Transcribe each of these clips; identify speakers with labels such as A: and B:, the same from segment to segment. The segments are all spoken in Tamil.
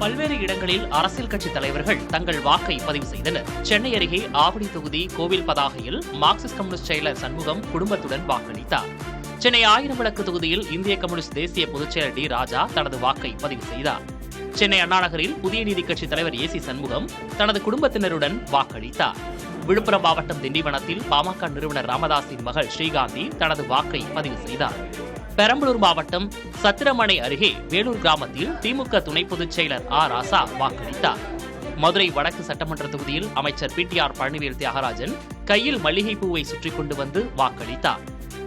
A: பல்வேறு இடங்களில் அரசியல் கட்சித் தலைவர்கள் தங்கள் வாக்கை பதிவு செய்தனர். சென்னை அருகே ஆவடி தொகுதி கோவில் பதாகையில் மார்க்சிஸ்ட் கம்யூனிஸ்ட் செயலர் சண்முகம் குடும்பத்துடன் வாக்களித்தார். சென்னை ஆயிரம் விளக்கு தொகுதியில் இந்திய கம்யூனிஸ்ட் தேசிய பொதுச்செயலர் டி ராஜா தனது வாக்கை பதிவு செய்தார். சென்னை அண்ணா நகரில் புதிய நீதி கட்சி தலைவர் ஏசி சண்முகம் தனது குடும்பத்தினருடன் வாக்களித்தார். விழுப்புரம் மாவட்டம் திண்டிவனத்தில் பாமக நிறுவனர் ராமதாஸின் மகள் ஸ்ரீகாந்தி தனது வாக்கை பதிவு செய்தார். பெரம்பலூர் மாவட்டம் சத்திரமனை அருகே வேலூர் கிராமத்தில் திமுக துணை பொதுச் செயலர் ராசா வாக்களித்தார். மதுரை வடக்கு சட்டமன்ற தொகுதியில் அமைச்சர் பிடிஆர் பழனிவேல் தியாகராஜன் கையில் மல்லிகை பூவை சுற்றிக் கொண்டு வந்து வாக்களித்தார்.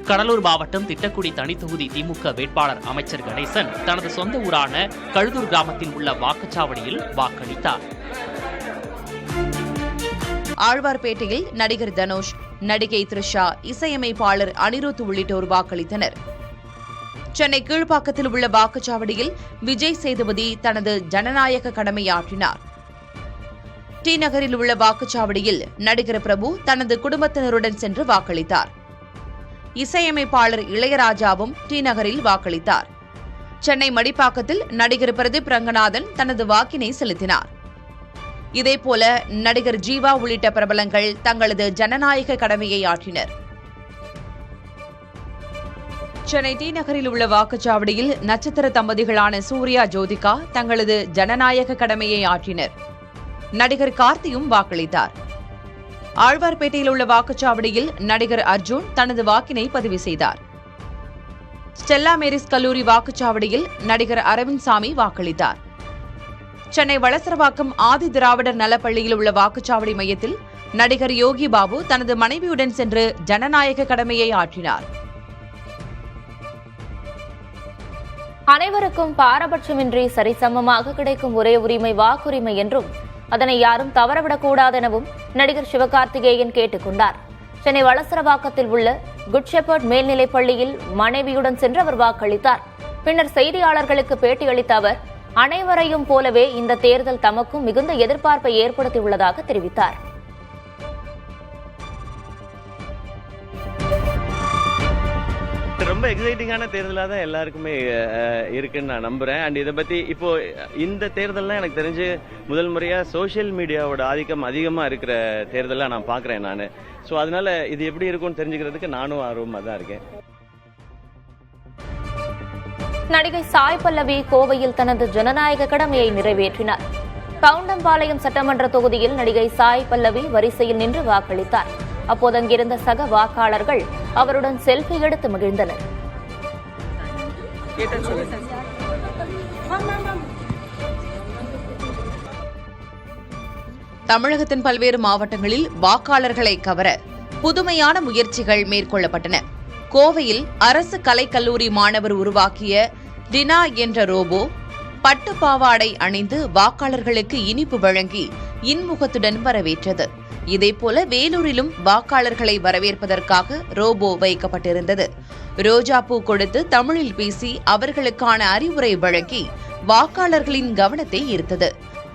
A: கடலூர் மாவட்டம் திட்டக்குடி தனித்தொகுதி திமுக வேட்பாளர் அமைச்சர் கணேசன் தனது சொந்த ஊரான கழுதூர் கிராமத்தில் உள்ள வாக்குச்சாவடியில் வாக்களித்தார்.
B: ஆழ்வார்பேட்டையில் நடிகர் தனுஷ், நடிகை த்ரிஷா, இசையமைப்பாளர் அனிருத் உள்ளிட்டோர் வாக்களித்தனர். சென்னை கீழ்ப்பாக்கத்தில் உள்ள வாக்குச்சாவடியில் விஜய் சேதுபதி தனது ஜனநாயக கடமையாற்றினார். டி நகரில் உள்ள வாக்குச்சாவடியில் நடிகர் பிரபு தனது குடும்பத்தினருடன் சென்று வாக்களித்தார். இசையமைப்பாளர் இளையராஜாவும் டி நகரில் வாக்களித்தார். சென்னை மடிப்பாக்கத்தில் நடிகர் பிரதீப் ரங்கநாதன் தனது வாக்கினை செலுத்தினார். இதேபோல நடிகர் ஜீவா உள்ளிட்ட பிரபலங்கள் தங்களது ஜனநாயக கடமையை ஆற்றினர். சென்னை டி நகரில் உள்ள வாக்குச்சாவடியில் நட்சத்திர தம்பதிகளான சூர்யா, ஜோதிகா தங்களது ஜனநாயக கடமையை ஆற்றினர். நடிகர் கார்த்தியும் வாக்களித்தார். ஆழ்வார்பேட்டையில் உள்ள வாக்குச்சாவடியில் நடிகர் அர்ஜுன் தனது வாக்கினை பதிவு செய்தார். ஸ்டெல்லா மேரிஸ் கல்லூரி வாக்குச்சாவடியில் நடிகர் அரவிந்த் சாமி வாக்களித்தார். சென்னை வளசரவாக்கம் ஆதி திராவிடர் நலப்பள்ளியில் உள்ள வாக்குச்சாவடி மையத்தில் நடிகர் யோகி பாபு தனது மனைவியுடன் சென்று ஜனநாயக கடமையை ஆற்றினார்.
C: அனைவருக்கும் பாரபட்சமின்றி சரிசமமாக கிடைக்கும் ஒரே உரிமை வாக்குரிமை என்றும் அதனை யாரும் தவறவிடக்கூடாது எனவும் நடிகர் சிவகார்த்திகேயன் கேட்டுக் கொண்டார். சென்னை வளசரவாக்கத்தில் உள்ள குட் ஷெப்பர்ட் மேல்நிலைப் பள்ளியில் மனைவியுடன் சென்று அவர் வாக்களித்தார். பின்னர் செய்தியாளர்களுக்கு பேட்டியளித்த அவர் அனைவரையும் போலவே இந்த தேர்தல் தமக்கும் மிகுந்த எதிர்பார்ப்பை ஏற்படுத்தியுள்ளதாக தெரிவித்தார்.
D: ரொம்ப எக்ஸைட்டிங்கான தேர்தலாக தான் எல்லாருக்குமே இருக்குன்னு நான் நம்புறேன். அண்ட் இதை பத்தி இப்போ இந்த தேர்தல்லாம் எனக்கு தெரிஞ்சு முதல் முறையா சோசியல் மீடியாவோட ஆதிக்கம் அதிகமா இருக்கிற தேர்தலாக நான் பாக்குறேன் நான். ஸோ அதனால இது எப்படி இருக்கும்னு தெரிஞ்சுக்கிறதுக்கு நானும் ஆர்வமா தான் இருக்கேன்.
C: நடிகை சாய் பல்லவி கோவையில் தனது ஜனநாயக கடமையை நிறைவேற்றினார். கவுண்டம்பாளையம் சட்டமன்ற தொகுதியில் நடிகை சாய் பல்லவி வரிசையில் நின்று வாக்களித்தார். அப்போது அங்கிருந்த சக வாக்காளர்கள் அவருடன் செல்ஃபி எடுத்து மகிழ்ந்தனர்.
B: தமிழகத்தின் பல்வேறு மாவட்டங்களில் வாக்காளர்களை கவர புதுமையான முயற்சிகள் மேற்கொள்ளப்பட்டன. கோவையில் அரசு கலைக்கல்லூரி மாணவர் உருவாக்கிய டினா என்ற ரோபோ பட்டு பாவாடை அணிந்து வாக்காளர்களுக்கு இனிப்பு வழங்கி இன்முகத்துடன் வரவேற்றது. இதேபோல வேலூரிலும் வாக்காளர்களை வரவேற்பதற்காக ரோபோ வைக்கப்பட்டிருந்தது. ரோஜா பூ கொடுத்து தமிழில் பேசி அவர்களுக்கான அறிவுரை வழங்கி வாக்காளர்களின் கவனத்தை ஈர்த்தது.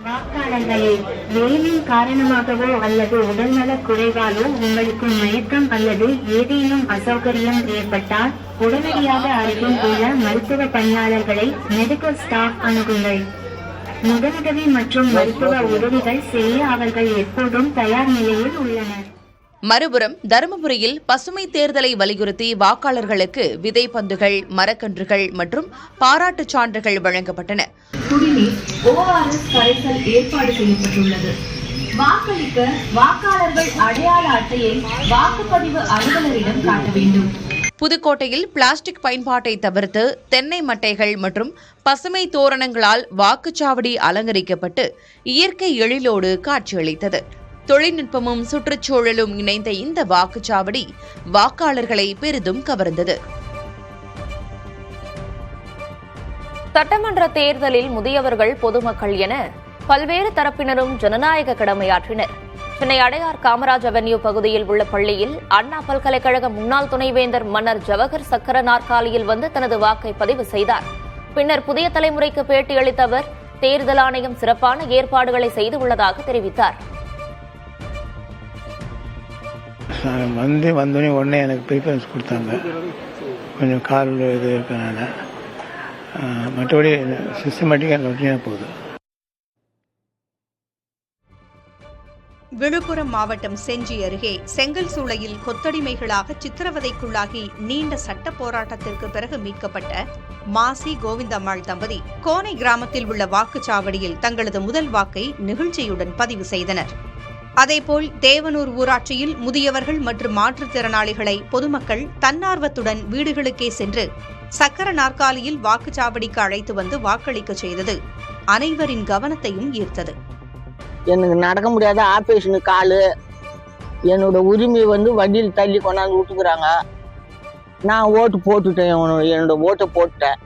E: வாக்காளர்களே, வெயிலின் காரணமாகவோ அல்லது உடல்நலக் குறைவாலோ உங்களுக்கு மயக்கம் அல்லது ஏதேனும் அசௌகரியம் ஏற்பட்டால் உடனடியாக அருகில் உள்ள மருத்துவ பணியாளர்களை மெடிக்கல் ஸ்டாஃப் அணுகுங்கள். முதலுதவி மற்றும் மருத்துவ உதவிகள் செய்ய அவர்கள் எப்போதும் தயார் நிலையில் உள்ளனர்.
B: மறுபுறம் தருமபுரியில் பசுமை தேர்தலை வலியுறுத்தி வாக்காளர்களுக்கு விதைப்பந்துகள், மரக்கன்றுகள் மற்றும் பாராட்டுச் சான்றுகள் வழங்கப்பட்டன.
F: குடிநீர், ORS கரைசல் ஏற்பாடு செய்யப்பட்டுள்ளது. வாக்களிக்க வாக்காளர்கள் அடையாள அட்டையை வாக்குப்பதிவு அலுவலரிடம் காட்ட வேண்டும்.
B: புதுக்கோட்டையில் பிளாஸ்டிக் பயன்பாட்டை தவிர்த்து தென்னை மட்டைகள் மற்றும் பசுமை தோரணங்களால் வாக்குச்சாவடி அலங்கரிக்கப்பட்டு இயற்கை எழிலோடு காட்சியளித்தது. தொழில்நுட்பமும் சுற்றுச்சூழலும் இணைந்த இந்த வாக்குச்சாவடி வாக்காளர்களை பெரிதும் கவர்ந்தது.
C: சட்டமன்ற தேர்தலில் முதியவர்கள், பொதுமக்கள் என பல்வேறு தரப்பினரும் ஜனநாயக கடமையாற்றினர். சென்னை அடையார் காமராஜ் அவென்யூ பகுதியில் உள்ள பள்ளியில் அண்ணா பல்கலைக்கழக முன்னாள் துணைவேந்தர் மன்னர் ஜவஹர் சக்கர நாற்காலியில் வந்து தனது வாக்கை பதிவு செய்தார். பின்னர் புதிய தலைமுறைக்கு பேட்டியளித்த அவர் தேர்தல் ஆணையம் சிறப்பான ஏற்பாடுகளை செய்துள்ளதாக தெரிவித்தார்.
G: வந்தோடனே உடனே எனக்கு ப்ரிஃபரன்ஸ் கொடுத்தாங்க. கொஞ்சம் கால் இது இருக்கனால மற்றபடி சிஸ்டமேட்டிக்காக ரொட்டீனாக போகுது.
H: விழுப்புரம் மாவட்டம் செஞ்சி அருகே செங்கல் சூளையில் கொத்தடிமைகளாக சித்திரவதைக்குள்ளாகி நீண்ட சட்ட போராட்டத்திற்கு பிறகு மீட்கப்பட்ட மாசி கோவிந்தம்மாள் தம்பதி கோனை கிராமத்தில் உள்ள வாக்குச்சாவடியில் தங்களது முதல் வாக்கை நிகழ்ச்சியுடன் பதிவு செய்தனர். அதேபோல் தேவனூர் ஊராட்சியில் முதியவர்கள் மற்றும் மாற்றுத்திறனாளிகளை பொதுமக்கள் தன்னார்வத்துடன் வீடுகளுக்கே சென்று சக்கர நாற்காலியில் வாக்குச்சாவடிக்கு அழைத்து வந்து வாக்களிக்க செய்தது அனைவரின் கவனத்தையும் ஈர்த்தது.
I: எனக்கு நடக்க முடியாத ஆபரேஷனுக்கு காலு, என்னோட உரிமை வண்டியில் தள்ளி கொண்டாந்து விட்டுக்கிறாங்க. நான் ஓட்டு போட்டுட்டேன், என்னோட ஓட்டை போட்டுட்டேன்.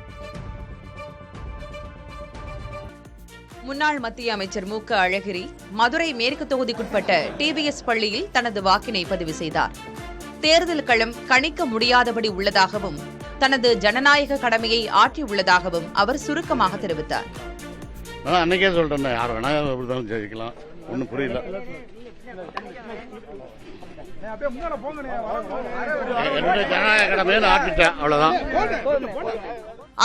B: முன்னாள் மத்திய அமைச்சர் மு க அழகிரி மதுரை மேற்கு தொகுதிக்குட்பட்ட டிபிஎஸ் பள்ளியில் தனது வாக்கினை பதிவு செய்தார். தேர்தல் களம் கணிக்க முடியாதபடி உள்ளதாகவும் தனது ஜனநாயக கடமையை ஆற்றியுள்ளதாகவும் அவர் சுருக்கமாக தெரிவித்தார்.
J: அன்னைக்கே சொல்றேன், யார் வேணா எப்படிதான் ஜெயிக்கலாம், ஒன்றும் புரியல. என்னுடைய ஜனநாயக கடமையை ஆற்றிட்டேன், அவ்வளவுதான்.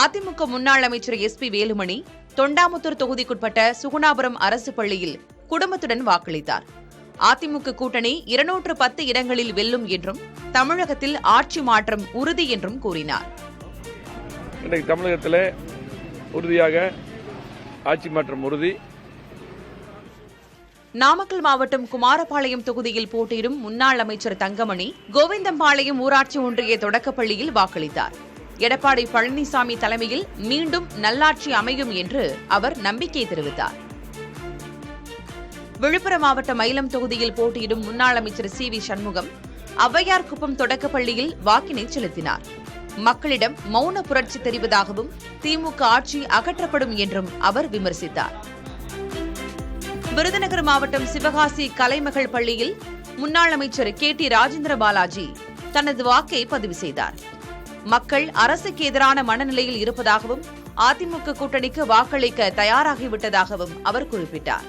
B: அதிமுக முன்னாள் அமைச்சர் எஸ் பி வேலுமணி தொண்டாமுத்தூர் தொகுதிக்குட்பட்ட சுகுணாபுரம் அரசு பள்ளியில் குடும்பத்துடன் வாக்களித்தார். அதிமுக கூட்டணி 210 இடங்களில் வெல்லும் என்றும் தமிழகத்தில் ஆட்சி மாற்றம் உறுதி என்றும் கூறினார்.
K: இன்றைக்கு தமிழகத்திலே உறுதியாக ஆட்சி மாற்றம் உறுதி.
B: நாமக்கல் மாவட்டம் குமாரபாளையம் தொகுதியில் போட்டியிடும் முன்னாள் அமைச்சர் தங்கமணி கோவிந்தம்பாளையம் ஊராட்சி ஒன்றிய தொடக்கப்பள்ளியில் வாக்களித்தார். எடப்பாடி பழனிசாமி தலைமையில் மீண்டும் நல்லாட்சி அமையும் என்று அவர் நம்பிக்கை தெரிவித்தார். விழுப்புரம் மாவட்டம் மயிலம் தொகுதியில் போட்டியிடும் முன்னாள் அமைச்சர் சி வி சண்முகம் ஔவையார்குப்பம் தொடக்கப்பள்ளியில் வாக்கினை செலுத்தினார். மக்களிடம் மௌன புரட்சி தெரிவதாகவும் திமுக ஆட்சி அகற்றப்படும் என்றும் அவர் விமர்சித்தார். விருதுநகர் மாவட்டம் சிவகாசி கலைமகள் பள்ளியில் முன்னாள் அமைச்சர் KT ராஜேந்திர பாலாஜி தனது வாக்கை பதிவு செய்தார். மக்கள் அரசுக்கு எதிரான மனநிலையில் இருப்பதாகவும் அதிமுக கூட்டணிக்கு வாக்களிக்க தயாராகிவிட்டதாகவும் அவர் குறிப்பிட்டார்.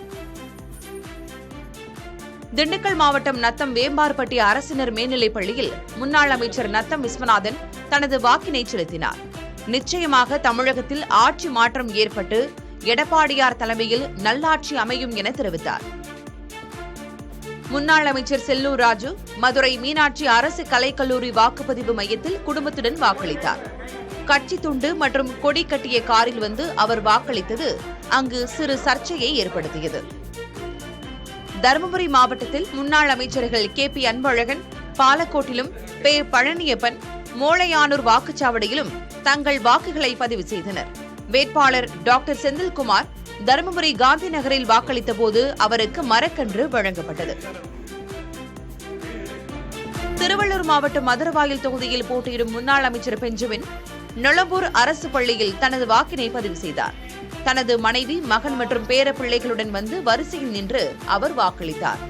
B: திண்டுக்கல் மாவட்டம் நத்தம் வேம்பார்பட்டி அரசினர் மேல்நிலைப் பள்ளியில் முன்னாள் அமைச்சர் நத்தம் விஸ்வநாதன் தனது வாக்கினை செலுத்தினார். நிச்சயமாக தமிழகத்தில் ஆட்சி மாற்றம் ஏற்பட்டு எடப்பாடியார் தலைமையில் நல்லாட்சி அமையும் என தெரிவித்தார். முன்னாள் அமைச்சர் செல்லூர் ராஜு மதுரை மீனாட்சி அரசு கலைக்கல்லூரி வாக்குப்பதிவு மையத்தில் குடும்பத்துடன் வாக்களித்தார். கட்சி துண்டு மற்றும் கொடி கட்டிய காரில் வந்து அவர் வாக்களித்தது அங்கு சிறு சர்ச்சையை ஏற்படுத்தியது. தருமபுரி மாவட்டத்தில் முன்னாள் அமைச்சர்கள் KP அன்பழகன் பாலக்கோட்டிலும் பே பழனியப்பன் மோளையானூர் வாக்குச்சாவடியிலும் தங்கள் வாக்குகளை பதிவு செய்தனர். வேட்பாளர் டாக்டர் செந்தில்குமார் தருமபுரி காந்தி நகரில் வாக்களித்த போது அவருக்கு மரக்கன்று வழங்கப்பட்டது. திருவள்ளூர் மாவட்டம் மதுரவாயல் தொகுதியில் போட்டியிடும் முன்னாள் அமைச்சர் பெஞ்சமின் நொளம்பூர் அரசு பள்ளியில் தனது வாக்கினை பதிவு செய்தார். தனது மனைவி மகன் மற்றும் பேர பிள்ளைகளுடன் வந்து வரிசையில் நின்று அவர் வாக்களித்தார்.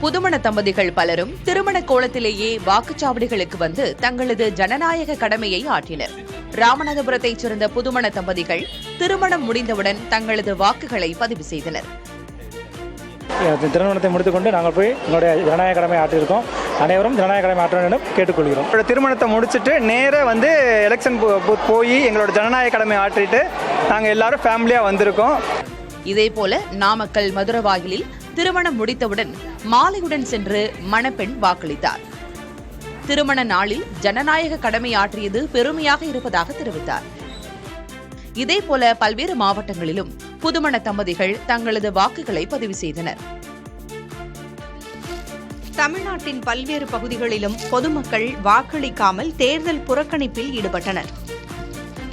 B: புதுமண தம்பதிகள் பலரும் திருமண கோலத்திலேயே வாக்குச்சாவடிகளுக்கு வந்து தங்களது ஜனநாயக கடமையை ஆற்றினர். ராமநாதபுரத்தைச் சேர்ந்த புதுமண தம்பதிகள் திருமணம் முடிந்தவுடன் தங்களது வாக்குகளை பதிவு செய்தனர்.
L: திருமணத்தை முடித்துக்கொண்டு நாங்கள் போய் எங்களுடைய ஜனநாயக கடமை ஆற்றியிருக்கோம். அனைவரும் ஜனநாயக கடமை ஆற்ற வேண்டும் கேட்டுக்கொள்கிறோம்.
M: திருமணத்தை முடிச்சுட்டு நேராக எலெக்ஷன் பூத் போய் எங்களோட ஜனநாயக கடமை ஆற்றிட்டு நாங்கள் எல்லாரும் ஃபேமிலியாக வந்திருக்கோம்.
B: இதேபோல நாமக்கல் மதுரவாயிலில் திருமணம் முடித்தவுடன் மாலையுடன் சென்று மணப்பெண் வாக்களித்தார். திருமண நாளில் ஜனநாயக கடமை ஆற்றியது பெருமையாக இருப்பதாக தெரிவித்தார். இதேபோல பல்வேறு மாவட்டங்களிலும் புதுமண தம்பதிகள் தங்களது வாக்குகளை பதிவு செய்தனர்.
H: தமிழ்நாட்டின் பல்வேறு பகுதிகளிலும் பொதுமக்கள் வாக்களிக்காமல் தேர்தல் புறக்கணிப்பில் ஈடுபட்டனர்.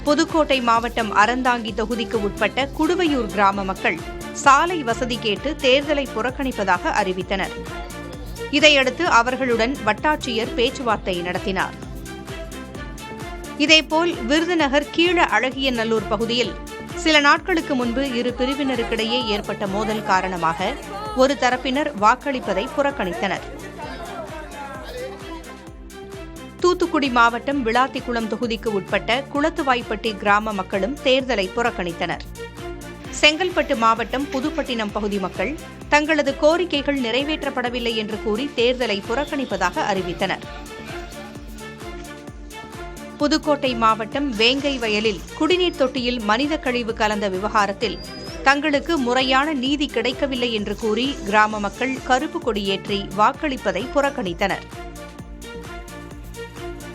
H: புதுக்கோட்டை மாவட்டம் அறந்தாங்கி தொகுதிக்கு உட்பட்ட குடுவையூர் கிராம மக்கள் சாலை வசதி கேட்டு தேர்தலை புறக்கணிப்பதாக அறிவித்தனர். இதையடுத்து அவர்களுடன் வட்டாட்சியர் பேச்சுவார்த்தை நடத்தினார். இதேபோல் விருதுநகர் கீழ அழகியநல்லூர் பகுதியில் சில நாட்களுக்கு முன்பு இரு பிரிவினருக்கிடையே ஏற்பட்ட மோதல் காரணமாக ஒரு தரப்பினர் வாக்களிப்பதை புறக்கணித்தனர். தூத்துக்குடி மாவட்டம் விளாத்திக்குளம் தொகுதிக்கு உட்பட்ட குளத்துவாய்ப்பட்டி கிராம மக்களும் தேர்தலை புறக்கணித்தனர். செங்கல்பட்டு மாவட்டம் புதுப்பட்டினம் பகுதி மக்கள் தங்களது கோரிக்கைகள் நிறைவேற்றப்படவில்லை என்று கூறி தேர்தலை புறக்கணிப்பதாக அறிவித்தனர். புதுக்கோட்டை மாவட்டம் வேங்கை வயலில் குடிநீர் தொட்டியில் மனித கழிவு கலந்த விவகாரத்தில் தங்களுக்கு முறையான நீதி கிடைக்கவில்லை என்று கூறி கிராம மக்கள் கருப்பு கொடியேற்றி வாக்களிப்பதை புறக்கணித்தனர்.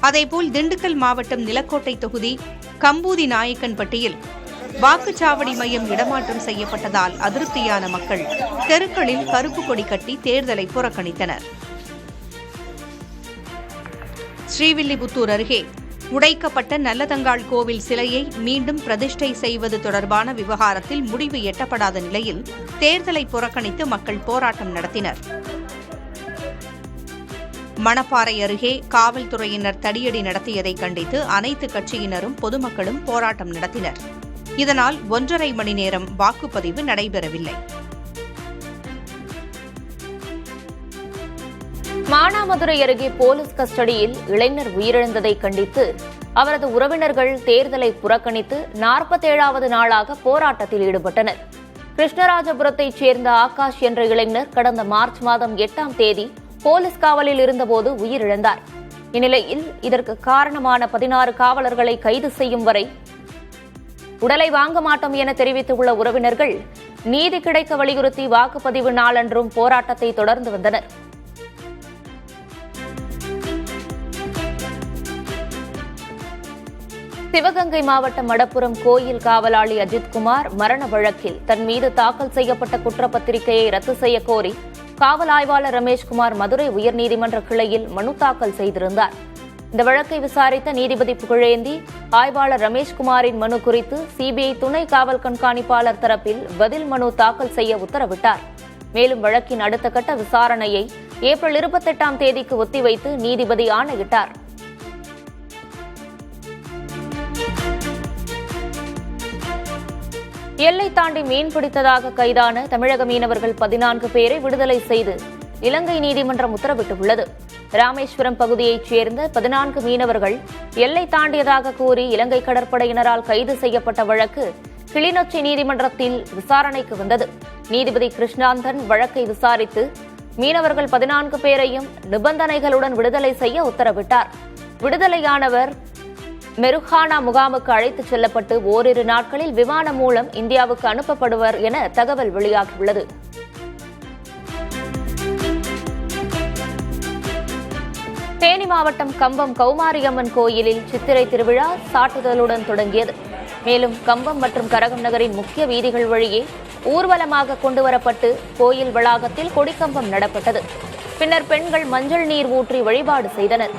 H: அதேபோல் திண்டுக்கல் மாவட்டம் நிலக்கோட்டை தொகுதி கம்பூதி நாயக்கன்பட்டியில் வாக்குச்சாவடி மையம் இடமாற்றம் செய்யப்பட்டதால் அதிருப்தியான மக்கள் தெருக்களில் கருப்பு கொடி கட்டி தேர்தலை புறக்கணித்தனர். ஸ்ரீவில்லிபுத்தூர் அருகே உடைக்கப்பட்ட நல்லதங்காள் கோவில் சிலையை மீண்டும் பிரதிஷ்டை செய்வது தொடர்பான விவகாரத்தில் முடிவு எட்டப்படாத நிலையில் தேர்தலை புறக்கணித்து மக்கள் போராட்டம் நடத்தினர். மணப்பாறை அருகே காவல்துறையினர் தடியடி நடத்தியதை கண்டித்து அனைத்து கட்சியினரும் பொதுமக்களும் போராட்டம் நடத்தினர். இதனால் 1.5 மணி நேரம் வாக்குப்பதிவு நடைபெறவில்லை.
C: மானாமதுரை அருகே போலீஸ் கஸ்டடியில் இளைஞர் உயிரிழந்ததை கண்டித்து அவரது உறவினர்கள் தேர்தலை புறக்கணித்து 47வது நாளாக போராட்டத்தில் ஈடுபட்டனர். கிருஷ்ணராஜபுரத்தைச் சேர்ந்த ஆகாஷ் என்ற இளைஞர் கடந்த மார்ச் மாதம் 8ஆம் தேதி போலீஸ் காவலில் இருந்தபோது உயிரிழந்தார். இந்நிலையில் இதற்கு காரணமான 16 காவலர்களை கைது செய்யும் வரை உடலை வாங்க மாட்டோம் என தெரிவித்துள்ள உறவினர்கள் நீதி கிடைக்க வலியுறுத்தி வாக்குப்பதிவு நாளன்றும் போராட்டத்தை தொடர்ந்து வந்தனர். சிவகங்கை மாவட்டம் மடப்புரம் கோயில் காவலாளி அஜித்குமார் மரண வழக்கில் தன் மீது தாக்கல் செய்யப்பட்ட குற்றப்பத்திரிகையை ரத்து செய்ய கோரி காவல் ஆய்வாளர் ரமேஷ்குமார் மதுரை உயர்நீதிமன்ற கிளையில் மனு தாக்கல் செய்திருந்தார். இந்த வழக்கை விசாரித்த நீதிபதி புகழேந்தி ஆய்வாளர் ரமேஷ்குமாரின் மனு குறித்து சிபிஐ துணை காவல் கண்காணிப்பாளர் தரப்பில் பதில் மனு தாக்கல் செய்ய உத்தரவிட்டார். மேலும் வழக்கின் அடுத்த கட்ட விசாரணையை ஏப்ரல் 28ஆம் தேதிக்கு ஒத்திவைத்து நீதிபதி ஆணையிட்டார். எல்லை தாண்டி மீன்பிடித்ததாக கைதான தமிழக மீனவர்கள் 14 பேரை விடுதலை செய்து இலங்கை நீதிமன்றம் உத்தரவிட்டுள்ளது. ராமேஸ்வரம் பகுதியைச் சேர்ந்த 14 மீனவர்கள் எல்லை தாண்டியதாக கூறி இலங்கை கடற்படையினரால் கைது செய்யப்பட்ட வழக்கு கிளிநொச்சி நீதிமன்றத்தில் விசாரணைக்கு வந்தது. நீதிபதி கிருஷ்ணாந்தன் வழக்கை விசாரித்து மீனவர்கள் 14 பேரையும் நிபந்தனைகளுடன் விடுதலை செய்ய உத்தரவிட்டார். விடுதலையானவர் மெருஹானா முகாமுக்கு அழைத்துச் செல்லப்பட்டு ஓரிரு நாட்களில் விமானம் மூலம் இந்தியாவுக்கு அனுப்பப்படுவர் என தகவல் வெளியாகியுள்ளது. தேனி மாவட்டம் கம்பம் கௌமாரியம்மன் கோயிலில் சித்திரை திருவிழா சாட்டுதலுடன் தொடங்கியது. மேலும் கம்பம் மற்றும் கரகம் நகரின் முக்கிய வீதிகள் வழியே ஊர்வலமாக கொண்டுவரப்பட்டு கோயில் வளாகத்தில் கொடிக்கம்பம் நடப்பட்டது. பின்னர் பெண்கள் மஞ்சள் நீர் ஊற்றி வழிபாடு செய்தனர்.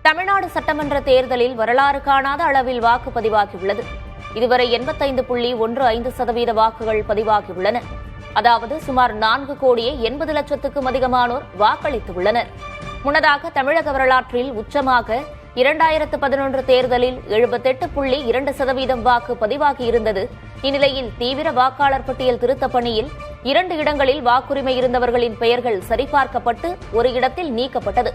C: தமிழ்நாடு சட்டமன்ற தேர்தலில் வரலாறு காணாத அளவில் வாக்கு பதிவாகியுள்ளது. இதுவரை 85.15% வாக்குகள் பதிவாகியுள்ளன. அதாவது சுமார் 4,80,00,000க்கும் அதிகமானோர் வாக்களித்துள்ளனர். முன்னதாக தமிழக வரலாற்றில் உச்சமாக 2011 தேர்தலில் 78.2% வாக்கு பதிவாகியிருந்தது. இந்நிலையில் தீவிர வாக்காளர் பட்டியல் திருத்தப் பணியில் 2 இடங்களில் வாக்குரிமை இருந்தவர்களின் பெயர்கள் சரிபார்க்கப்பட்டு ஒரு இடத்தில் நீக்கப்பட்டது.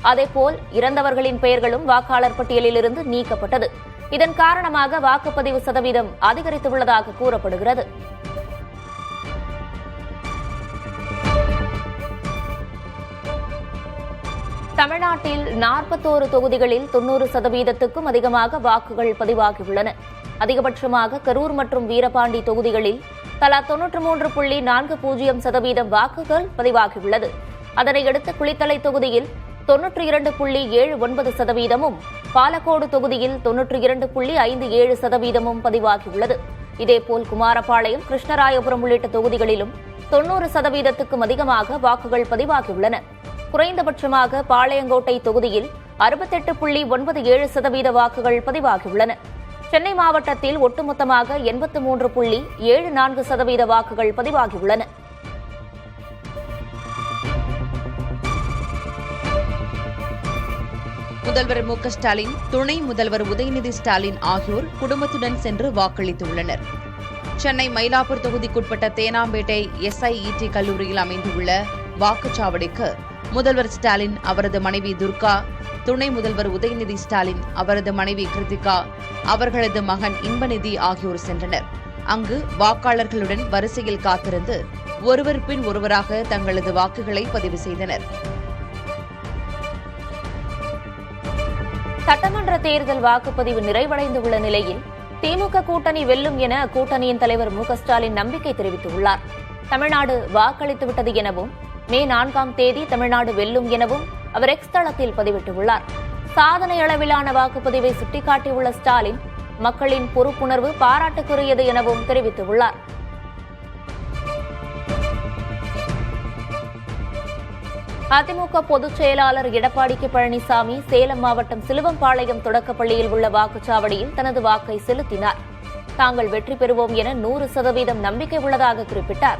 C: அதேபோல் இறந்தவர்களின் பெயர்களும் வாக்காளர் பட்டியலிலிருந்து நீக்கப்பட்டது. இதன் காரணமாக வாக்குப்பதிவு சதவீதம் அதிகரித்துள்ளதாக கூறப்படுகிறது. தமிழ்நாட்டில் 41 தொகுதிகளில் 90%க்கும் அதிகமாக வாக்குகள் பதிவாகியுள்ளன. அதிகபட்சமாக கரூர் மற்றும் வீரபாண்டி தொகுதிகளில் தலா 93.40% வாக்குகள் பதிவாகியுள்ளது. அதனையடுத்து குளித்தலை தொகுதியில் 92.79%, பாலக்கோடு தொகுதியில் 92.57% பதிவாகியுள்ளது. இதேபோல் குமாரபாளையம், கிருஷ்ணராயபுரம் உள்ளிட்ட தொகுதிகளிலும் 90%க்கும் அதிகமாக வாக்குகள் பதிவாகியுள்ளன. குறைந்தபட்சமாக பாளையங்கோட்டை தொகுதியில் 68.97% வாக்குகள் பதிவாகியுள்ளன. சென்னை மாவட்டத்தில் ஒட்டுமொத்தமாக 83.74% வாக்குகள் பதிவாகியுள்ளன.
B: முதல்வர் மு.க.ஸ்டாலின், துணை முதல்வர் உதயநிதி ஸ்டாலின் ஆகியோர் குடும்பத்துடன் சென்று வாக்களித்துள்ளனர். சென்னை மயிலாப்பூர் தொகுதிக்குட்பட்ட தேனாம்பேட்டை SIET கல்லூரியில் அமைந்துள்ள வாக்குச்சாவடிக்கு முதல்வர் ஸ்டாலின், அவரது மனைவி துர்கா, துணை முதல்வர் உதயநிதி ஸ்டாலின், அவரது மனைவி கிருத்திகா, அவர்களது மகன் இன்பநிதி ஆகியோர் சென்றனர். அங்கு வாக்காளர்களுடன் வரிசையில் காத்திருந்து ஒருவர் பின் ஒருவராக தங்களது வாக்குகளை பதிவு செய்தனர்.
C: சட்டமன்ற தேர்தல் வாக்குப்பதிவு நிறைவடைந்துள்ள நிலையில் திமுக கூட்டணி வெல்லும் என அக்கூட்டணியின் தலைவர் மு.க.ஸ்டாலின் நம்பிக்கை தெரிவித்துள்ளார். தமிழ்நாடு வாக்களித்துவிட்டது எனவும் மே 4ஆம் தேதி தமிழ்நாடு வெல்லும் எனவும் அவர் எக்ஸ் தளத்தில் பதிவிட்டுள்ளார். சாதனை அளவிலான வாக்குப்பதிவை சுட்டிக்காட்டியுள்ள ஸ்டாலின் மக்களின் பொறுப்புணர்வு பாராட்டுக்குரியது எனவும் தெரிவித்துள்ளார். அதிமுக பொதுச் செயலாளர் எடப்பாடி கே. பழனிசாமி சேலம் மாவட்டம் சிலுவம்பாளையம் தொடக்கப்பள்ளியில் உள்ள வாக்குச்சாவடியில் தனது வாக்கை செலுத்தினார். தாங்கள் வெற்றி பெறுவோம் என 100% நம்பிக்கை உள்ளதாக குறிப்பிட்டார்.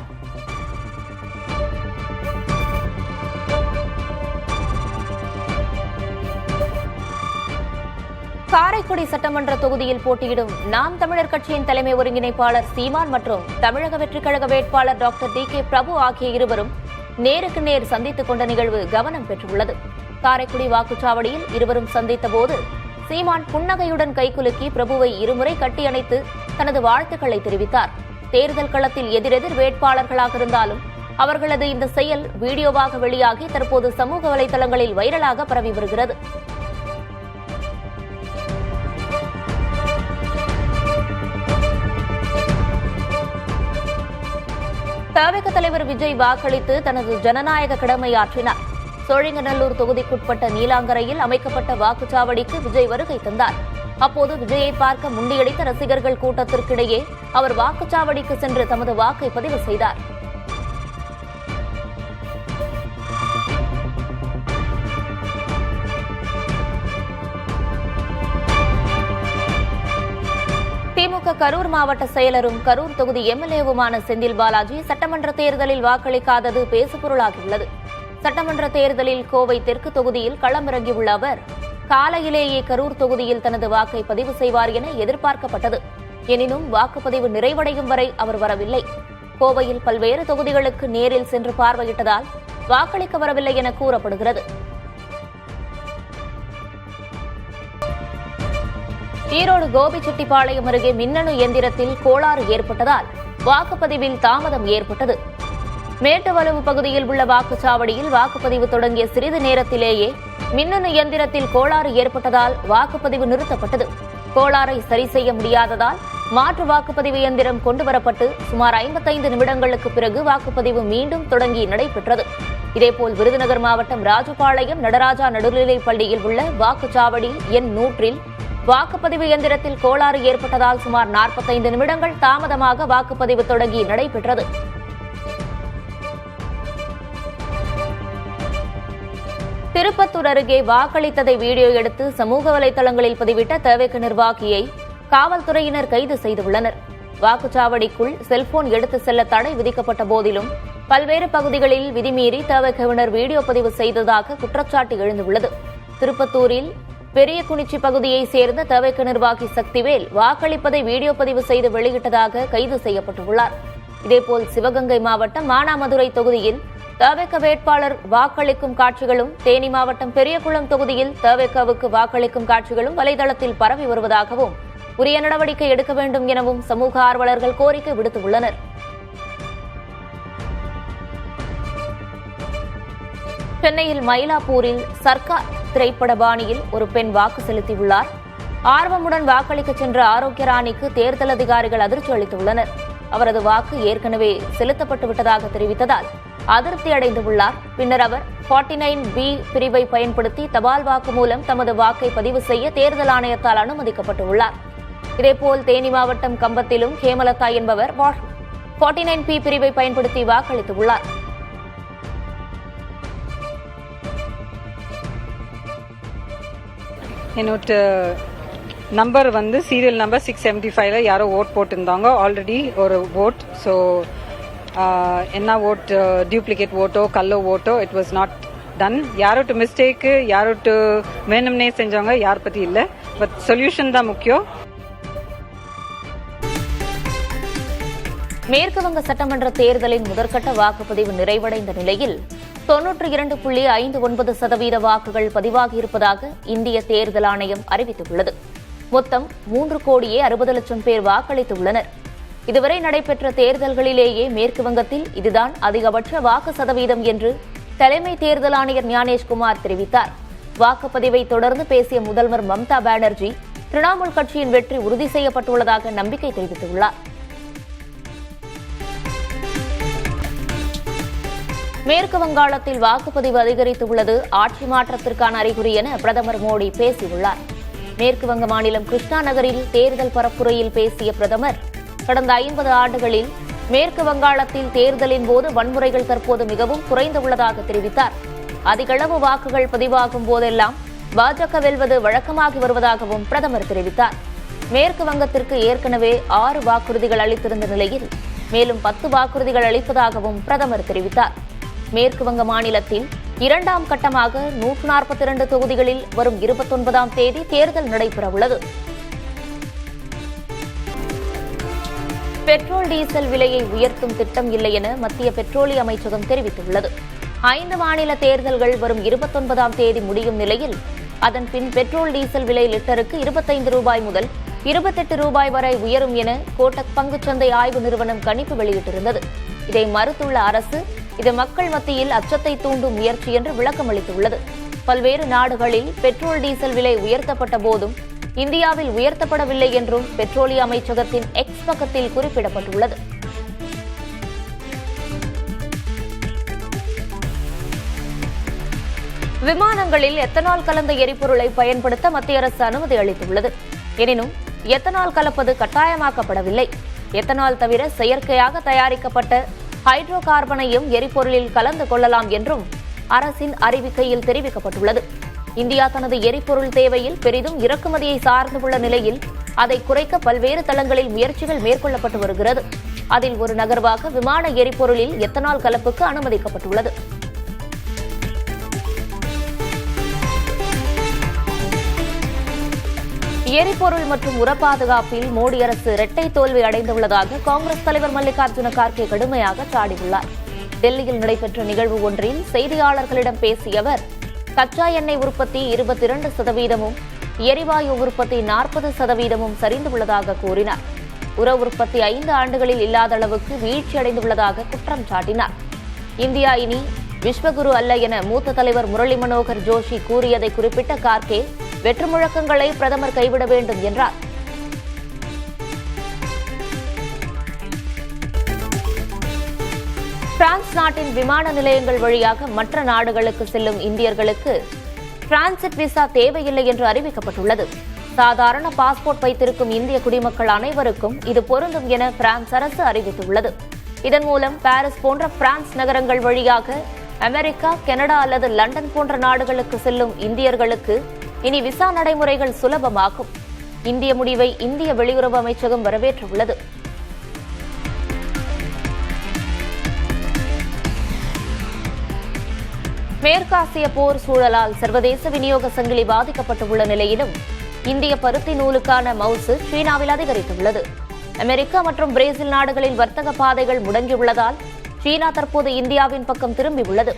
C: காரைக்குடி சட்டமன்ற தொகுதியில் போட்டியிடும் நாம் தமிழர் கட்சியின் தலைமை ஒருங்கிணைப்பாளர் சீமான் மற்றும் தமிழக வெற்றிக் கழக வேட்பாளர் டாக்டர் டி.கே. பிரபு ஆகிய இருவரும் நேருக்கு நேர் சந்தித்துக் கொண்ட நிகழ்வு கவனம் பெற்றுள்ளது. காரைக்குடி வாக்குச்சாவடியில் இருவரும் சந்தித்த போது சீமான் புன்னகையுடன் கைகுலுக்கி பிரபுவை இருமுறை கட்டியணைத்து தனது வாழ்த்துக்களை தெரிவித்தார். தேர்தல் களத்தில் எதிரெதிர் வேட்பாளர்களாக இருந்தாலும் அவர்களது இந்த செயல் வீடியோவாக வெளியாகி தற்போது சமூக வலைதளங்களில் வைரலாக பரவி வருகிறது. தவிக தலைவர் விஜய் வாக்களித்து தனது ஜனநாயக கடமையாற்றினார். சோழிங்கநல்லூர் தொகுதிக்குட்பட்ட நீலாங்கரையில் அமைக்கப்பட்ட வாக்குச்சாவடிக்கு விஜய் வருகை தந்தார். அப்போது விஜயை பார்க்க முண்டியடித்த ரசிகர்கள் கூட்டத்திற்கிடையே அவர் வாக்குச்சாவடிக்கு சென்று தமது வாக்கை பதிவு செய்தார். திமுக கரூர் மாவட்ட செயலரும் கரூர் தொகுதி எம்எல்ஏவுமான செந்தில் பாலாஜி சட்டமன்ற தேர்தலில் வாக்களிக்காதது பேசுபொருளாகியுள்ளது. சட்டமன்ற தேர்தலில் கோவை தெற்கு தொகுதியில் களமிறங்கியுள்ள அவர் காலையிலேயே கரூர் தொகுதியில் தனது வாக்கை பதிவு செய்வார் என எதிர்பார்க்கப்பட்டது. எனினும் வாக்குப்பதிவு நிறைவடையும் வரை அவர் வரவில்லை. கோவையில் பல்வேறு தொகுதிகளுக்கு நேரில் சென்று பார்வையிட்டதால் வாக்களிக்க வரவில்லை என கூறப்படுகிறது. ஈரோடு கோபிச்செட்டிப்பாளையம் அருகே மின்னணு எந்திரத்தில் கோளாறு ஏற்பட்டதால் வாக்குப்பதிவில் தாமதம் ஏற்பட்டது. மேட்டுவளவு பகுதியில் உள்ள வாக்குச்சாவடியில் வாக்குப்பதிவு தொடங்கிய சிறிது நேரத்திலேயே மின்னணு எந்திரத்தில் கோளாறு ஏற்பட்டதால் வாக்குப்பதிவு நிறுத்தப்பட்டது. கோளாறை சரி செய்ய முடியாததால் மாற்று வாக்குப்பதிவு இயந்திரம் கொண்டுவரப்பட்டு சுமார் 55 நிமிடங்களுக்கு பிறகு வாக்குப்பதிவு மீண்டும் தொடங்கி நடைபெற்றது. இதேபோல் விருதுநகர் மாவட்டம் ராஜபாளையம் நடராஜா நடுநிலைப் பள்ளியில் உள்ள வாக்குச்சாவடி எண் 100 வாக்குப்பதிவு இயந்திரத்தில் கோளாறு ஏற்பட்டதால் சுமார் 45 நிமிடங்கள் தாமதமாக வாக்குப்பதிவு தொடங்கி நடைபெற்றது. திருப்பத்தூர் அருகே வாக்களித்ததை வீடியோ எடுத்து சமூக வலைதளங்களில் பதிவிட்ட தவிக நிர்வாகியை காவல்துறையினர் கைது செய்துள்ளனர். வாக்குச்சாவடிக்குள் செல்போன் எடுத்து செல்ல தடை விதிக்கப்பட்ட போதிலும் பல்வேறு பகுதிகளில் விதிமீறி தவிகவினர் வீடியோ பதிவு செய்ததாக குற்றச்சாட்டு எழுந்துள்ளது. திருப்பத்தூரில் பெரிய குனிச்சி பகுதியைச் சேர்ந்த தவிக நிர்வாகி சக்திவேல் வாக்களிப்பதை வீடியோ பதிவு செய்து வெளியிட்டதாக கைது செய்யப்பட்டுள்ளார். இதேபோல் சிவகங்கை மாவட்டம் மானாமதுரை தொகுதியில் தவிக வேட்பாளர் வாக்களிக்கும் காட்சிகளும், தேனி மாவட்டம் பெரியகுளம் தொகுதியில் தவிகவுக்கு வாக்களிக்கும் காட்சிகளும் வலைதளத்தில் பரவி வருவதாகவும் உரிய நடவடிக்கை எடுக்க வேண்டும் எனவும் சமூக ஆர்வலர்கள் கோரிக்கை விடுத்துள்ளனர். சென்னையில் மயிலாப்பூரில் சர்க்கார் திரைப்பட பாணியில் ஒரு பெண் வாக்கு செலுத்தியுள்ளார். ஆர்வமுடன் வாக்களிக்க சென்ற ஆரோக்கிய ராணிக்கு தேர்தல் அதிகாரிகள் அதிர்ச்சி அளித்துள்ளனர். அவரது வாக்கு ஏற்கனவே செலுத்தப்பட்டு விட்டதாக தெரிவித்ததால் அதிருப்தி அடைந்துள்ளார். பின்னர் அவர் 49B பிரிவை பயன்படுத்தி தபால் வாக்கு மூலம் தமது வாக்கை பதிவு செய்ய தேர்தல் ஆணையத்தால் அனுமதிக்கப்பட்டுள்ளார். இதேபோல் தேனி மாவட்டம் கம்பத்திலும் ஹேமலதா என்பவர் 49P பிரிவை பயன்படுத்தி வாக்களித்துள்ளார்.
N: என்னோட நம்பர் வந்து சீரியல் நம்பர் 675 யாரோ ஓட் போட்டிருந்தாங்க. ஆல்ரெடி ஒரு ஓட். ஸோ என்ன ஓட் டியூப்ளிகேட் ஓட்டோ கல்லோ ஓட்டோ இட் வாஸ் நாட் டன். யாரோட்டு மிஸ்டேக்கு யாரோட்டு வேணும்னே செஞ்சவங்க யார் பற்றி இல்லை. பட் சொல்யூஷன் தான் முக்கியம்.
C: மேற்குவங்க சட்டமன்ற தேர்தலின் முதற்கட்ட வாக்குப்பதிவு நிறைவடைந்த நிலையில் 92.59% வாக்குகள் பதிவாகியிருப்பதாக இந்திய தேர்தல் ஆணையம் அறிவித்துள்ளது. மொத்தம் 3,60,00,000 பேர் வாக்களித்துள்ளனர். இதுவரை நடைபெற்ற தேர்தல்களிலேயே மேற்குவங்கத்தில் இதுதான் அதிகபட்ச வாக்கு சதவீதம் என்று தலைமை தேர்தல் ஆணையர் ஞானேஷ்குமார் தெரிவித்தார். வாக்குப்பதிவை தொடர்ந்து பேசிய முதல்வர் மம்தா பானர்ஜி திரிணாமுல் கட்சியின் வெற்றி உறுதி செய்யப்பட்டுள்ளதாக நம்பிக்கை தெரிவித்துள்ளார். மேற்கு வங்காளத்தில் வாக்குப்பதிவு அதிகரித்துள்ளது ஆட்சி மாற்றத்திற்கான அறிகுறி என பிரதமர் மோடி பேசியுள்ளார். மேற்கு வங்க மாநிலம் கிருஷ்ணா நகரில் தேர்தல் பரப்புரையில் பேசிய பிரதமர், கடந்த 50 ஆண்டுகளில் மேற்கு வங்காளத்தில் தேர்தலின் போது வன்முறைகள் தற்போது மிகவும் குறைந்துள்ளதாக தெரிவித்தார். அதிகளவு வாக்குகள் பதிவாகும் போதெல்லாம் பாஜக வெல்வது வழக்கமாகி வருவதாகவும் பிரதமர் தெரிவித்தார். மேற்கு வங்கத்திற்கு ஏற்கனவே 6 வாக்குறுதிகள் அளித்திருந்த நிலையில் மேலும் 10 வாக்குறுதிகள் அளிப்பதாகவும் பிரதமர் தெரிவித்தார். மேற்கு வங்க மாநிலத்தில் 2ஆம் கட்டமாக 142 தொகுதிகளில் வரும் 29ஆம் தேதி தேர்தல் நடைபெறவுள்ளது. பெட்ரோல் டீசல் விலையை உயர்த்தும் திட்டம் இல்லை என மத்திய பெட்ரோலிய அமைச்சகம் தெரிவித்துள்ளது. 5 மாநில தேர்தல்கள் வரும் 29ஆம் தேதி முடியும் நிலையில் அதன் பின் பெட்ரோல் டீசல் விலை லிட்டருக்கு 25 ரூபாய் முதல் 28 ரூபாய் வரை உயரும் என கோட்டக் பங்குச்சந்தை ஆய்வு நிறுவனம் கணிப்பு வெளியிட்டிருந்தது. இதை மறுத்துள்ள அரசு, இது மக்கள் மத்தியில் அச்சத்தை தூண்டும் முயற்சி என்று விளக்கம் அளித்துள்ளது. பல்வேறு நாடுகளில் பெட்ரோல் டீசல் விலை உயர்த்தப்பட்ட போதும் இந்தியாவில் உயர்த்தப்படவில்லை என்றும் பெட்ரோலிய அமைச்சகத்தின் எக்ஸ் பக்கத்தில் குறிப்பிடப்பட்டுள்ளது. விமானங்களில் எத்தனால் கலந்த எரிபொருளை பயன்படுத்த மத்திய அரசு அனுமதி அளித்துள்ளது. எனினும் எத்தனால் கலப்பது கட்டாயமாக்கப்படவில்லை. எத்தனால் தவிர செயற்கையாக தயாரிக்கப்பட்ட ஹைட்ரோ கார்பனையும் எரிபொருளில் கலந்து கொள்ளலாம் என்றும் அரசின் அறிவிக்கையில் தெரிவிக்கப்பட்டுள்ளது. இந்தியா தனது எரிபொருள் தேவையில் பெரிதும் இறக்குமதியை சார்ந்துள்ள நிலையில் அதை குறைக்க பல்வேறு தளங்களில் முயற்சிகள் மேற்கொள்ளப்பட்டு வருகிறது. அதில் ஒரு நகர்வாக விமான எரிபொருளில் எத்தனால் கலப்புக்கு அனுமதிக்கப்பட்டுள்ளது. எரிபொருள் மற்றும் உர பாதுகாப்பில் மோடி அரசு இரட்டை தோல்வி அடைந்துள்ளதாக காங்கிரஸ் தலைவர் மல்லிகார்ஜுன கார்கே கடுமையாக சாடியுள்ளார். டெல்லியில் நடைபெற்ற நிகழ்வு ஒன்றில் செய்தியாளர்களிடம் பேசிய அவர், கச்சா எண்ணெய் உற்பத்தி 22%, எரிவாயு உற்பத்தி 40% சரிந்துள்ளதாக கூறினார். உர உற்பத்தி 5 ஆண்டுகளில் இல்லாத அளவுக்கு வீழ்ச்சியடைந்துள்ளதாக குற்றம் சாட்டினார். இந்தியா இனி விஸ்வகுரு அல்ல என மூத்த தலைவர் முரளி மனோகர் ஜோஷி கூறியதை குறிப்பிட்ட கார்கே, வெற்று முழக்கங்களை பிரதமர் கைவிட வேண்டும் என்றார். பிரான்ஸ் நாட்டின் விமான நிலையங்கள் வழியாக மற்ற நாடுகளுக்கு செல்லும் இந்தியர்களுக்கு டிரான்சிட் விசா தேவையில்லை என்று அறிவிக்கப்பட்டுள்ளது. சாதாரண பாஸ்போர்ட் வைத்திருக்கும் இந்திய குடிமக்கள் அனைவருக்கும் இது பொருந்தும் என பிரான்ஸ் அரசு அறிவித்துள்ளது. இதன் மூலம் பாரிஸ் போன்ற பிரான்ஸ் நகரங்கள் வழியாக அமெரிக்கா, கனடா அல்லது லண்டன் போன்ற நாடுகளுக்கு செல்லும் இந்தியர்களுக்கு இனி விசா நடைமுறைகள் சுலபமாகும். இந்திய முடிவை இந்திய வெளியுறவு அமைச்சகம் வரவேற்றுள்ளது. மேற்காசிய போர் சூழலால் சர்வதேச விநியோக சங்கிலி பாதிக்கப்பட்டுள்ள நிலையிலும் இந்திய பருத்தி நூலுக்கான மவுசு சீனாவில் அதிகரித்துள்ளது. அமெரிக்கா மற்றும் பிரேசில் நாடுகளில் வர்த்தக பாதைகள் முடங்கியுள்ளதால் சீனா தற்போது இந்தியாவின் பக்கம் திரும்பியுள்ளது.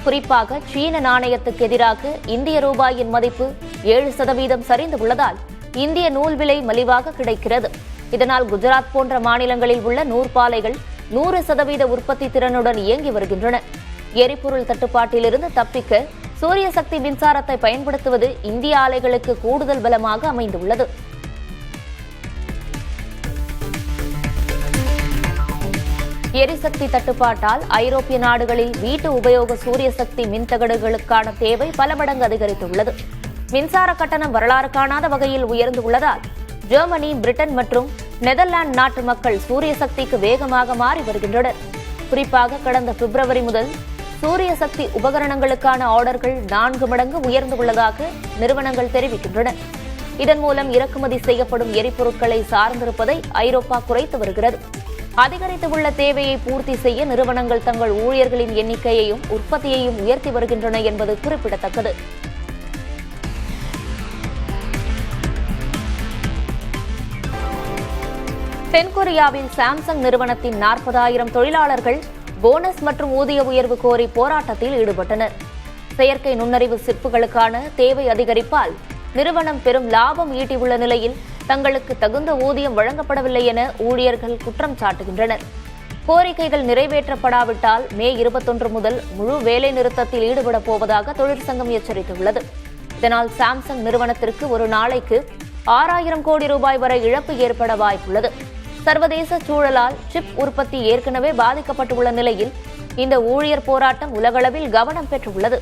C: குறிப்பாக சீன நாணயத்துக்கு எதிராக இந்திய ரூபாயின் மதிப்பு 7% சரிந்துள்ளதால் இந்திய நூல் விலை மலிவாக கிடைக்கிறது. இதனால் குஜராத் போன்ற மாநிலங்களில் உள்ள நூற்பாலைகள் 100% உற்பத்தி திறனுடன் இயங்கி வருகின்றன. எரிபொருள் தட்டுப்பாட்டிலிருந்து தப்பிக்க சூரிய சக்தி மின்சாரத்தை பயன்படுத்துவது இந்திய ஆலைகளுக்கு கூடுதல் பலமாக அமைந்துள்ளது. எரிசக்தி தட்டுப்பாட்டால் ஐரோப்பிய நாடுகளில் வீட்டு உபயோக சூரிய சக்தி மின்தகடுகளுக்கான தேவை பல மடங்கு அதிகரித்துள்ளது. மின்சார கட்டணம் வரலாறு காணாத வகையில் உயர்ந்துள்ளதால் ஜெர்மனி, பிரிட்டன் மற்றும் நெதர்லாந்து நாட்டு மக்கள் சூரிய சக்திக்கு வேகமாக மாறி வருகின்றனர். குறிப்பாக கடந்த பிப்ரவரி முதல் சூரிய சக்தி உபகரணங்களுக்கான ஆர்டர்கள் 4 மடங்கு உயர்ந்துள்ளதாக நிறுவனங்கள் தெரிவிக்கின்றன. இதன் மூலம் இறக்குமதி செய்யப்படும் எரிபொருட்களை சார்ந்திருப்பதை ஐரோப்பா குறைத்து வருகிறது. அதிகரித்துள்ள தேவையை பூர்த்தி செய்ய நிறுவனங்கள் தங்கள் ஊழியர்களின் எண்ணிக்கையையும் உற்பத்தியையும் உயர்த்தி வருகின்றன என்பது குறிப்பிடத்தக்கது. தென்கொரியாவில் சாம்சங் நிறுவனத்தின் 40,000 தொழிலாளர்கள் போனஸ் மற்றும் ஊதிய உயர்வு கோரி போராட்டத்தில் ஈடுபட்டனர். செயற்கை நுண்ணறிவு சிப்புகளுக்கான தேவை அதிகரிப்பால் நிறுவனம் பெரும் லாபம் ஈட்டியுள்ள நிலையில் தங்களுக்கு தகுந்த ஊதியம் வழங்கப்படவில்லை என ஊழியர்கள் குற்றம் சாட்டுகின்றனர். கோரிக்கைகள் நிறைவேற்றப்படாவிட்டால் மே 21 முதல் முழு வேலை நிறுத்தத்தில் ஈடுபடப் போவதாக தொழிற்சங்கம் எச்சரித்துள்ளது. இதனால் சாம்சங் நிறுவனத்திற்கு ஒரு நாளைக்கு 6000 கோடி ரூபாய் வரை இழப்பு ஏற்பட வாய்ப்புள்ளது. சர்வதேச சூழலால் சிப் உற்பத்தி ஏற்கனவே பாதிக்கப்பட்டுள்ள நிலையில் இந்த ஊழியர் போராட்டம் உலகளவில் கவனம் பெற்றுள்ளது.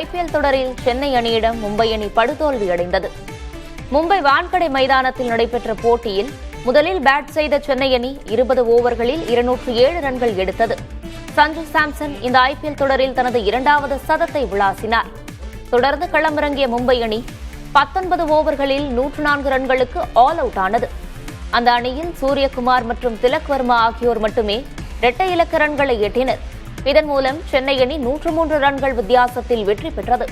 C: ஐபிஎல் தொடரில் சென்னை அணியிடம் மும்பை அணி படுதோல்வியடைந்தது. மும்பை வான்கடை மைதானத்தில் நடைபெற்ற போட்டியில் முதலில் பேட் செய்த சென்னை அணி 20 ஓவர்களில் 207 ரன்கள் எடுத்தது. சஞ்சு சாம்சன் இந்த ஐபிஎல் தொடரில் தனது 2வது சதத்தை விளாசினார். தொடர்ந்து களமிறங்கிய மும்பை அணி 19 ஓவர்களில் 104 ரன்களுக்கு ஆல் அவுட் ஆனது. அந்த அணியில் சூரியகுமார் மற்றும் திலக் வர்மா ஆகியோர் மட்டுமே இரட்டை இலக்க ரன்களை எட்டினர். இதன் மூலம் சென்னை அணி 103 ரன்கள் வித்தியாசத்தில் வெற்றி பெற்றது.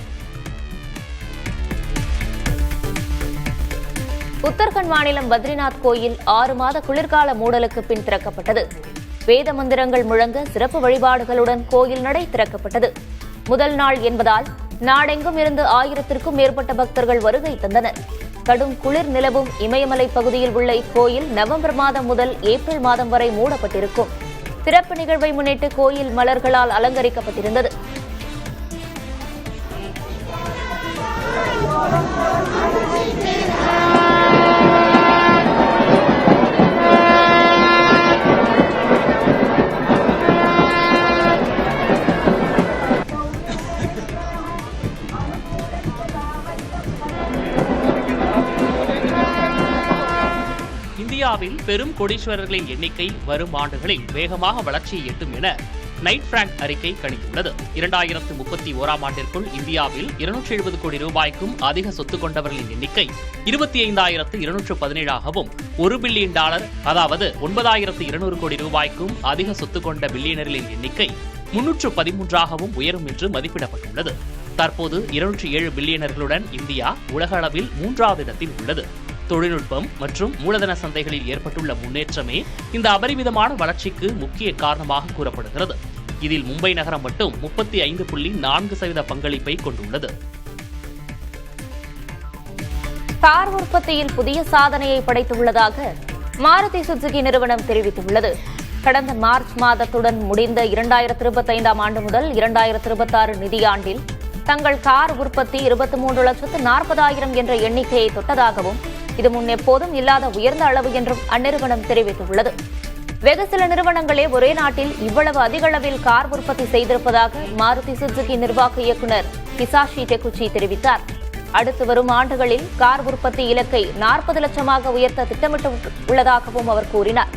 C: உத்தரகண்ட் மாநிலம் பத்ரிநாத் கோயில் 6 மாத குளிர்கால மூடலுக்கு பின் திறக்கப்பட்டது. வேத மந்திரங்கள் முழங்க சிறப்பு வழிபாடுகளுடன் கோயில் நடை திறக்கப்பட்டது. முதல் நாள் என்பதால் நாடெங்கும் இருந்து 1000க்கும் மேற்பட்ட பக்தர்கள் வருகை தந்தனர். கடும் குளிர் நிலவும் இமயமலை பகுதியில் உள்ள இக்கோயில் நவம்பர் மாதம் முதல் ஏப்ரல் மாதம் வரை மூடப்பட்டிருக்கும். சிறப்பு நிகழ்வை முன்னிட்டு கோயில் மலர்களால் அலங்கரிக்கப்பட்டிருந்தது.
A: இந்தியாவில் பெரும் கோடீஸ்வரர்களின் எண்ணிக்கை வரும் ஆண்டுகளில் வேகமாக வளர்ச்சியை எட்டும் என நைட் பிராங்க் அறிக்கை கணித்துள்ளது. 2031ஆம் ஆண்டிற்குள் இந்தியாவில் 270 கோடி ரூபாய்க்கும் அதிக சொத்து கொண்டவர்களின் எண்ணிக்கை 25,217ஆகவும், $1 பில்லியன் அதாவது 9,200 கோடி ரூபாய்க்கும் அதிக சொத்து கொண்ட பில்லியனர்களின் எண்ணிக்கை 313ஆகவும் உயரும் என்று மதிப்பிடப்பட்டுள்ளது. தற்போது 207 பில்லியனர்களுடன் இந்தியா உலக அளவில் 3வது இடத்தில் உள்ளது. தொழில்நுட்பம் மற்றும் மூலதன சந்தைகளில் ஏற்பட்டுள்ள முன்னேற்றமே இந்த அபரிமிதமான வளர்ச்சிக்கு முக்கிய காரணமாக கூறப்படுகிறது. இதில் மும்பை நகரம் மட்டும் 35.4% பங்களிப்பை கொண்டுள்ளது.
C: கார் உற்பத்தியில் புதிய சாதனையை படைத்துள்ளதாக மாருதி சுசுகி நிறுவனம் தெரிவித்துள்ளது. கடந்த மார்ச் மாதத்துடன் முடிந்த 2025ஆம் ஆண்டு முதல் 2026 நிதியாண்டில் தங்கள் கார் உற்பத்தி 23,40,000 என்ற எண்ணிக்கையை தொட்டதாகவும், இது முன் எப்போதும் இல்லாத உயர்ந்த அளவு என்றும் அந்நிறுவனம் தெரிவித்துள்ளது. வெகு சில நிறுவனங்களே ஒரே நாட்டில் இவ்வளவு அதிக அளவில் கார் உற்பத்தி செய்திருப்பதாக மாருதி சுசுகி நிர்வாக இயக்குநர் ஹிசாஷி டெகுச்சி தெரிவித்தார். அடுத்து வரும் ஆண்டுகளில் கார் உற்பத்தி இலக்கை 40 லட்சமாக உயர்த்த திட்டமிட்டுள்ளதாகவும் அவர் கூறினார்.